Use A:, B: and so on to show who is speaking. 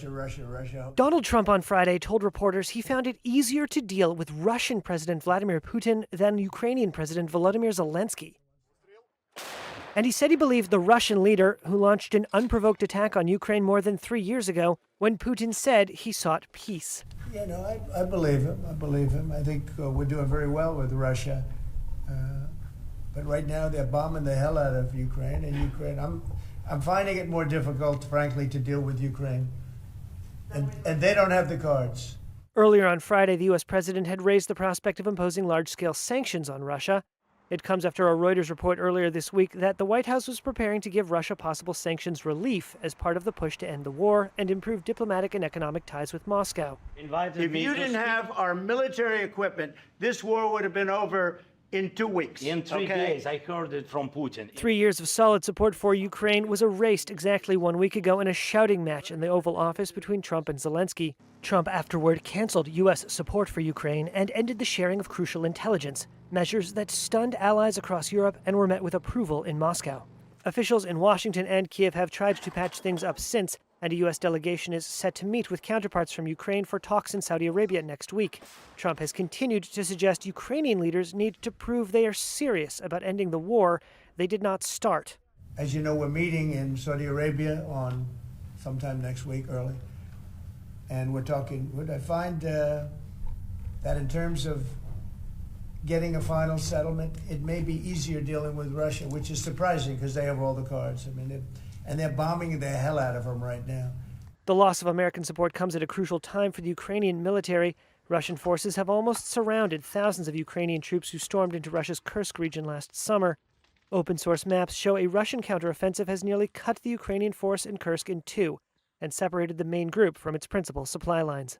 A: Russia, Russia, Russia.
B: Donald Trump on Friday told reporters he found it easier to deal with Russian President Vladimir Putin than Ukrainian President Volodymyr Zelensky. And he said he believed the Russian leader, who launched an unprovoked attack on Ukraine more than 3 years ago, when Putin said he sought peace.
A: Yeah, no, I believe him. I believe him. I think we're doing very well with Russia. But right now they're bombing the hell out of Ukraine. And Ukraine, I'm finding it more difficult, frankly, to deal with Ukraine. And they don't have the cards.
B: Earlier on Friday, the U.S. president had raised the prospect of imposing large-scale sanctions on Russia. It comes after a Reuters report earlier this week that the White House was preparing to give Russia possible sanctions relief as part of the push to end the war and improve diplomatic and economic ties with Moscow.
C: If you didn't have our military equipment, this war would have been over in 2 weeks.
D: In 3 days, I heard it from Putin.
B: 3 years of solid support for Ukraine was erased exactly 1 week ago in a shouting match in the Oval Office between Trump and Zelensky. Trump afterward canceled U.S. support for Ukraine and ended the sharing of crucial intelligence, measures that stunned allies across Europe and were met with approval in Moscow. Officials in Washington and Kiev have tried to patch things up since, and a U.S. delegation is set to meet with counterparts from Ukraine for talks in Saudi Arabia next week. Trump has continued to suggest Ukrainian leaders need to prove they are serious about ending the war they did not start.
A: As you know, we're meeting in Saudi Arabia on sometime next week, early. And we're talking, would I find that in terms of getting a final settlement, it may be easier dealing with Russia, which is surprising because they have all the cards. I mean, and they're bombing the hell out of them right now.
B: The loss of American support comes at a crucial time for the Ukrainian military. Russian forces have almost surrounded thousands of Ukrainian troops who stormed into Russia's Kursk region last summer. Open-source maps show a Russian counteroffensive has nearly cut the Ukrainian force in Kursk in two and separated the main group from its principal supply lines.